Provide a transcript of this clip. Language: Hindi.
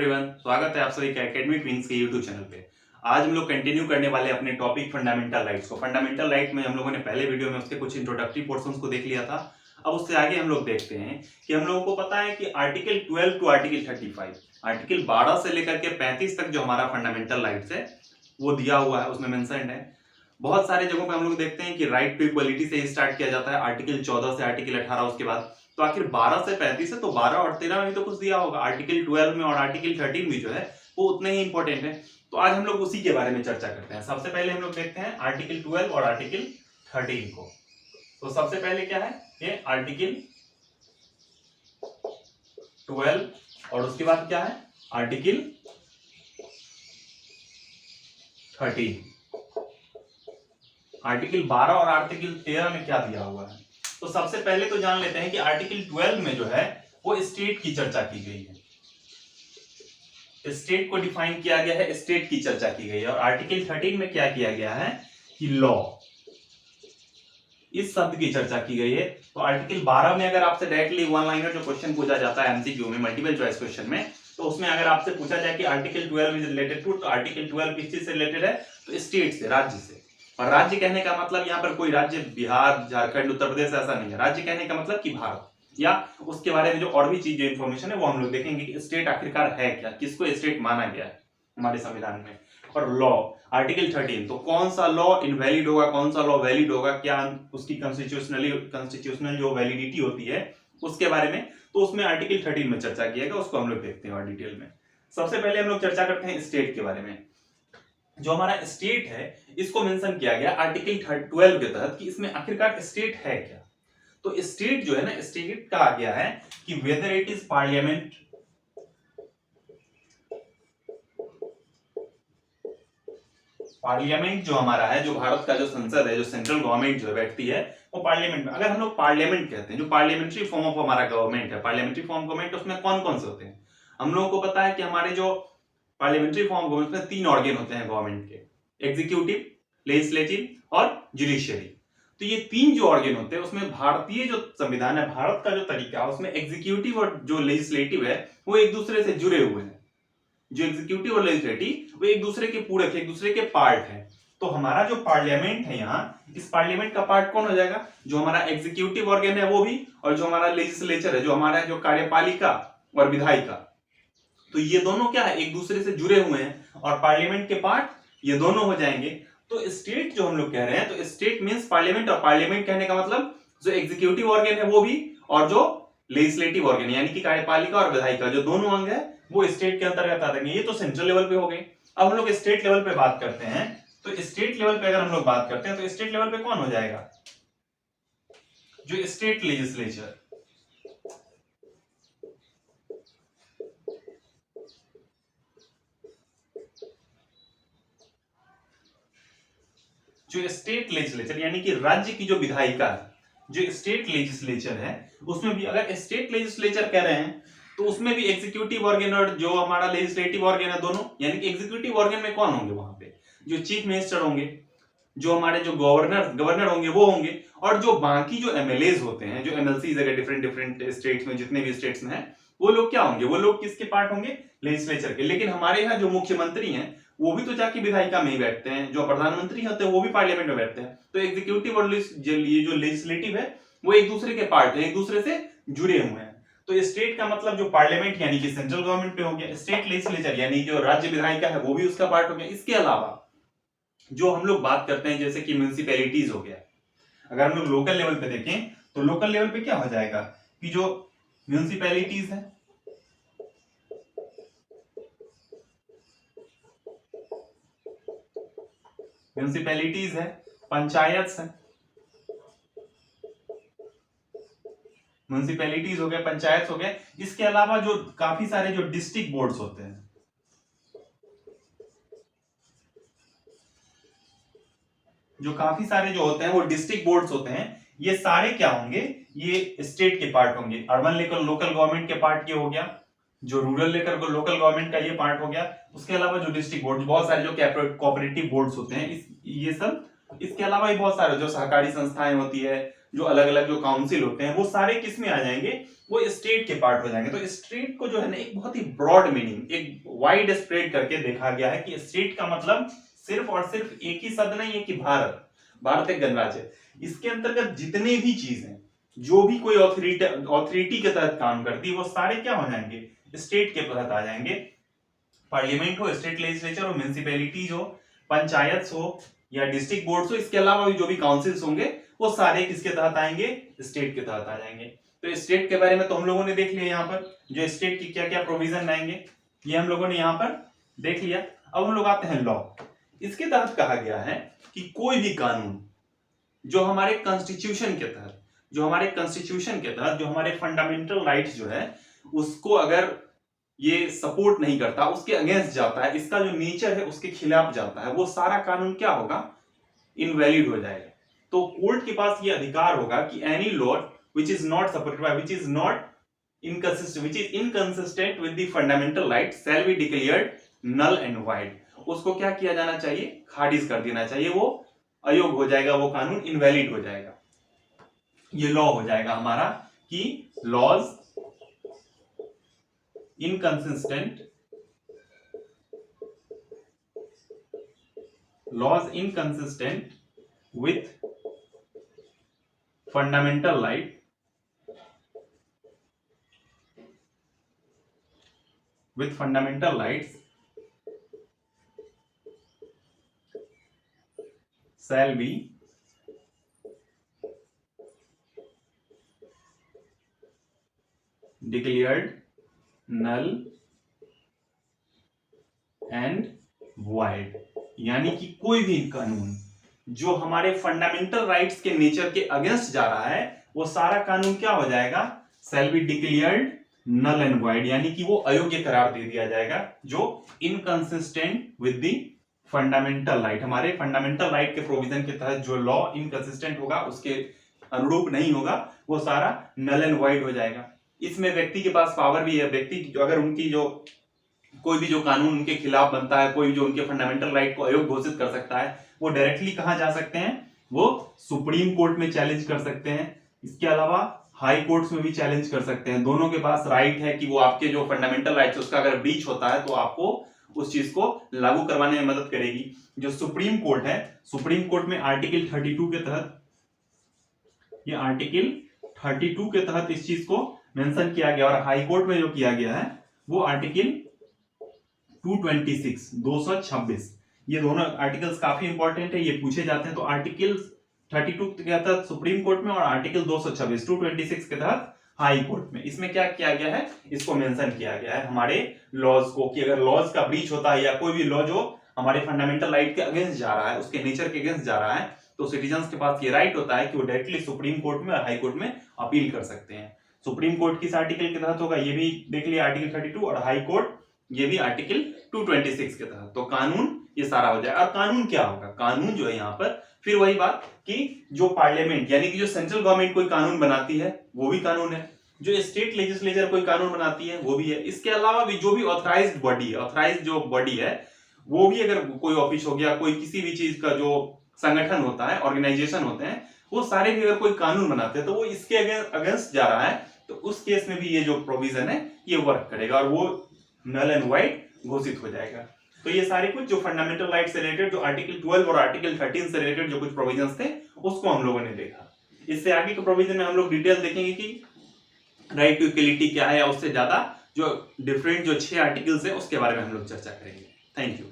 एवरीवन, स्वागत है आप सभी का एकेडमिक विंग्स के यूट्यूब चैनल पे। आज हम लोग कंटिन्यू करने वाले अपने टॉपिक फंडामेंटल राइट्स को। फंडामेंटल राइट में हम लोगों ने पहले वीडियो में उसके कुछ इंट्रोडक्टरी पोर्शंस को देख लिया था। अब उससे आगे हम लोग देखते हैं कि हम लोगों को पता है कि आर्टिकल 12 टू आर्टिकल 35, आर्टिकल 12 से लेकर के 35 तक जो हमारा फंडामेंटल राइट्स है वो दिया हुआ है, उसमें मेंशन्ड है। बहुत सारे जगहों पे हम लोग देखते हैं कि राइट टू इक्वलिटी से स्टार्ट किया जाता है, आर्टिकल 14 से आर्टिकल 18 उसके बाद। तो आखिर 12 से 35 है, तो 12 और 13 में भी तो कुछ दिया होगा। आर्टिकल 12 में और आर्टिकल 13 भी जो है वो उतने ही इंपॉर्टेंट है। तो आज हम लोग उसी के बारे में चर्चा करते हैं। सबसे पहले हम लोग देखते हैं आर्टिकल 12 और आर्टिकल 13 को। तो सबसे पहले क्या है, ये आर्टिकल 12 और उसके बाद क्या है आर्टिकल 13। आर्टिकल 12 और आर्टिकल 13 में क्या दिया हुआ है, तो सबसे पहले तो जान लेते हैं कि आर्टिकल 12 में जो है वो स्टेट की चर्चा की गई है। स्टेट को डिफाइन किया गया है, स्टेट की चर्चा की गई है। और आर्टिकल 13 में क्या किया गया है कि लॉ, इस शब्द की चर्चा की गई है। तो आर्टिकल 12 में अगर आपसे डायरेक्टली वन लाइनर जो क्वेश्चन पूछा जाता है एमसीक्यू में, मल्टीपल चॉइस क्वेश्चन में, तो उसमें अगर आपसे पूछा जाए कि आर्टिकल 12 इज रिलेटेड टू, तो आर्टिकल 12 किस चीज से रिलेटेड है, तो स्टेट से, राज्य से। और राज्य कहने का मतलब यहाँ पर कोई राज्य बिहार, झारखंड, उत्तर प्रदेश ऐसा नहीं है। राज्य कहने का मतलब कि भारत, या उसके बारे में जो और भी चीजें इंफॉर्मेशन है वो हम लोग देखेंगे कि स्टेट आखिरकार है क्या, किसको स्टेट माना गया है हमारे संविधान में। और लॉ, आर्टिकल 13, तो कौन सा लॉ इनवैलिड होगा, कौन सा लॉ वैलिड होगा, क्या उसकी कॉन्स्टिट्यूशनल जो वैलिडिटी होती है उसके बारे में, तो उसमें आर्टिकल 13 में चर्चा किया गया, उसको हम लोग देखते हैं और डिटेल में। सबसे पहले हम लोग चर्चा करते हैं स्टेट के बारे में। जो हमारा स्टेट है इसको मेंशन किया गया आर्टिकल 12 के तहत कि इसमें आखिरकार स्टेट है क्या। तो स्टेट जो है ना, स्टेट कहा गया है कि whether it is parliament, parliament जो हमारा है, जो भारत का जो संसद है, जो सेंट्रल गवर्नमेंट जो बैठती है वो पार्लियामेंट में। अगर हम लोग पार्लियामेंट कहते हैं, जो पार्लियामेंट्री फॉर्म ऑफ हमारा गवर्नमेंट है, पार्लियामेंट्री फॉर्म गवर्नमेंट, उसमें कौन कौन से होते हैं हम लोगों को पता है कि हमारे जो पार्लियामेंट्री फॉर्म गवर्नमेंट में 3 ऑर्गन होते हैं गवर्नमेंट के, एग्जीक्यूटिव, लेजिस्लेटिव और जुडिशियरी। तो ये 3 जो ऑर्गन होते हैं उसमें भारतीय जो संविधान है, भारत का जो तरीका है, उसमें एग्जीक्यूटिव और जो लेजिस्लेटिव है वो एक दूसरे से जुड़े हुए हैं। जो एग्जीक्यूटिव और लेजिस्लेटिव वो एक दूसरे के पूरक है, एक दूसरे के पार्ट है। तो हमारा जो पार्लियामेंट है यहाँ, इस पार्लियामेंट का पार्ट कौन हो जाएगा, जो हमारा एग्जीक्यूटिव ऑर्गन है वो भी, और जो हमारा लेजिस्लेचर है, जो हमारा जो कार्यपालिका और विधायिका, तो ये दोनों क्या है, एक दूसरे से जुड़े हुए हैं और पार्लियामेंट के पार्ट ये दोनों हो जाएंगे। तो स्टेट जो हम लोग कह रहे हैं, तो स्टेट मींस पार्लियामेंट, और पार्लियामेंट कहने का मतलब जो एग्जीक्यूटिव ऑर्गन है वो भी, और जो लेजिस्लेटिव ऑर्गन यानी कि कार्यपालिका और विधायिका, जो दोनों अंग है वो स्टेट के अंतर्गत आ जाएंगे। ये तो सेंट्रल लेवल पे हो गए। अब हम लोग स्टेट लेवल पे बात करते हैं, तो स्टेट लेवल पे अगर हम लोग बात करते हैं तो स्टेट लेवल पे कौन हो जाएगा, जो स्टेट लेजिस्लेचर, जो स्टेट लेजिस्लेचर यानी कि राज्य की जो विधायिका है, जो स्टेट लेजिस्लेचर है, उसमें भी अगर स्टेट लेजिस्लेचर कह रहे हैं तो उसमें भी एग्जीक्यूटिव ऑर्गन और जो हमारा लेजिस्लेटिव ऑर्गन है दोनों, यानी कि एग्जीक्यूटिव ऑर्गन में कौन होंगे, वहां पे जो चीफ मिनिस्टर होंगे, जो हमारे जो गवर्नर होंगे वो होंगे, और जो बाकी जो एमएलएज होते हैं, जो एमएलसीज अगर डिफरेंट स्टेट्स में, जितने भी स्टेट्स में है, वो लोग क्या होंगे, वो लोग किसके पार्ट होंगे, लेजिस्लेचर के। लेकिन हमारे यहाँ जो मुख्यमंत्री हैं वो भी तो जाके विधायिका में ही बैठते हैं, जो प्रधानमंत्री होते हैं वो भी पार्लियामेंट में बैठते हैं। तो एग्जीक्यूटिव और ये जो लेजिस्लेटिव है वो एक दूसरे के पार्ट है, एक दूसरे से जुड़े हुए हैं। तो स्टेट का मतलब जो पार्लियामेंट यानी कि सेंट्रल गवर्नमेंट पे हो गया, स्टेट लेजिस्लेचर यानी जो राज्य विधायिका है वो भी उसका पार्ट हो गया। इसके अलावा जो हम लोग बात करते हैं जैसे कि म्युनिसिपैलिटीज हो गया, अगर हम लोग लोकल लेवल पे देखें तो लोकल लेवल पे क्या हो जाएगा कि जो म्युनिसिपैलिटीज है, म्युनिसिपैलिटीज है, पंचायत है, म्युनिसिपैलिटीज हो गया, पंचायत हो गया। इसके अलावा जो काफी सारे जो डिस्ट्रिक्ट बोर्ड्स होते हैं, जो काफी सारे जो होते हैं वो डिस्ट्रिक्ट बोर्ड्स होते हैं, ये सारे क्या होंगे, ये स्टेट के पार्ट होंगे। अर्बन लेकर लोकल गवर्नमेंट के पार्ट ये हो गया, जो रूरल लेकर लोकल गवर्नमेंट का ये पार्ट हो गया। उसके अलावा जो डिस्ट्रिक्ट बोर्ड, बहुत सारे जो कोऑपरेटिव बोर्ड्स होते हैं ये सब। इसके अलावा भी बहुत सारे जो सहकारी संस्थाएं होती है, जो अलग अलग जो काउंसिल होते हैं वो सारे किस में आ जाएंगे, वो स्टेट के पार्ट हो जाएंगे। तो स्टेट को जो है ना एक बहुत ही ब्रॉड मीनिंग, एक वाइड स्प्रेड करके देखा गया है कि स्टेट का मतलब सिर्फ और सिर्फ एक ही शब्द नहीं है कि भारत, भारत एक गणराज्य है। इसके अंतर्गत जितने भी चीज हैं, जो भी कोई ऑथोरिटी के तहत काम करती है, वो सारे क्या हो जाएंगे, स्टेट के तहत आ जाएंगे। पार्लियामेंट हो, स्टेट लेजिस्लेचर हो, म्युनिसिपैलिटीज हो, पंचायत हो या डिस्ट्रिक्ट बोर्ड हो, इसके अलावा भी जो भी काउंसिल्स होंगे वो सारे किसके तहत आएंगे, स्टेट के तहत आ जाएंगे। तो स्टेट के बारे में तो हम लोगों ने देख लिया, यहाँ पर जो स्टेट की क्या क्या प्रोविजन आएंगे ये हम लोगों ने यहाँ पर देख लिया। अब हम लोग आते हैं लॉ। इसके तहत कहा गया है कि कोई भी कानून जो हमारे कॉन्स्टिट्यूशन के तहत, जो हमारे फंडामेंटल राइट्स जो है उसको अगर ये सपोर्ट नहीं करता, उसके अगेंस्ट जाता है, इसका जो नेचर है उसके खिलाफ जाता है, वो सारा कानून क्या होगा, इनवैलिड हो जाएगा। तो कोर्ट के पास ये अधिकार होगा कि any law which is not supported by, which is inconsistent with the fundamental rights shall be declared null and void। उसको क्या किया जाना चाहिए, खारिज कर देना चाहिए, वो अयोग्य हो जाएगा, वो कानून इनवैलिड हो जाएगा। ये लॉ हो जाएगा हमारा कि laws inconsistent with fundamental right shall be declared null and void। यानी कि कोई भी कानून जो हमारे फंडामेंटल राइट्स के नेचर के अगेंस्ट जा रहा है, वो सारा कानून क्या हो जाएगा, shall be declared null and void, यानी कि वो अयोग्य करार दे दिया जाएगा, जो inconsistent with the fundamental right, हमारे फंडामेंटल राइट के प्रोविजन के तहत जो लॉ इनकंसिस्टेंट होगा, उसके अनुरूप नहीं होगा, वो सारा नल एंड वाइड हो जाएगा। इसमें व्यक्ति के पास पावर भी है, व्यक्ति अगर उनकी जो कोई भी जो कानून उनके खिलाफ बनता है, कोई जो उनके फंडामेंटल राइट को अयोग्य घोषित कर सकता है, वो डायरेक्टली कहां जा सकते हैं, वो सुप्रीम कोर्ट में चैलेंज कर सकते हैं। इसके अलावा हाई कोर्ट्स में भी चैलेंज कर सकते हैं। दोनों के पास राइट है कि वो आपके जो फंडामेंटल राइट्स उसका अगर ब्रीच होता है तो आपको उस चीज को लागू करवाने में मदद करेगी। जो सुप्रीम कोर्ट है, सुप्रीम कोर्ट में आर्टिकल 32 के तहत, ये आर्टिकल 32 के तहत इस चीज को मेंशन किया गया, और हाई कोर्ट में जो किया गया है वो आर्टिकल 226, ये दोनों आर्टिकल्स काफी इंपॉर्टेंट है, ये पूछे जाते हैं। तो आर्टिकल 32 के तहत सुप्रीम कोर्ट में और आर्टिकल 226 के तहत हाई कोर्ट में, इसमें क्या किया गया है, इसको मेंशन किया गया है हमारे लॉज को, कि अगर लॉज का ब्रीच होता है या कोई भी लॉ जो हमारे फंडामेंटल राइट के अगेंस्ट जा रहा है, उसके नेचर के अगेंस्ट जा रहा है, तो सिटीजन्स के पास ये राइट होता है कि वो डायरेक्टली सुप्रीम कोर्ट में और हाई कोर्ट में अपील कर सकते हैं। सुप्रीम कोर्ट किस आर्टिकल के तहत होगा ये भी देख लिया, आर्टिकल 32, और हाई कोर्ट ये भी आर्टिकल 226 के तहत। तो कानून ये सारा हो जाएगा। और कानून क्या होगा, कानून जो है यहाँ पर फिर वही बात कि जो पार्लियामेंट यानी कि जो सेंट्रल गवर्नमेंट कोई कानून बनाती है वो भी कानून है, जो स्टेट लेजिस्लेचर कोई कानून बनाती है वो भी है। इसके अलावा भी जो भी ऑथराइज्ड बॉडी है, ऑथराइज्ड जो बॉडी है वो भी, अगर कोई ऑफिस हो गया, कोई किसी भी चीज का जो संगठन होता है, ऑर्गेनाइजेशन होते हैं, वो सारे भी अगर कोई कानून बनाते हैं तो वो इसके अगेंस्ट जा रहा है, तो उस केस में भी ये जो प्रोविजन है ये वर्क करेगा और वो नल एंड वाइड घोषित हो जाएगा। तो ये सारे कुछ जो फंडामेंटल राइट से रिलेटेड, जो आर्टिकल 12 और आर्टिकल 13 से रिलेटेड जो कुछ प्रोविजंस थे उसको हम लोगों ने देखा। इससे आगे के प्रोविजन में हम लोग डिटेल देखेंगे कि राइट टू इक्वलिटी क्या है, और उससे ज्यादा जो डिफरेंट जो 6 आर्टिकल्स है उसके बारे में हम लोग चर्चा करेंगे। Thank you.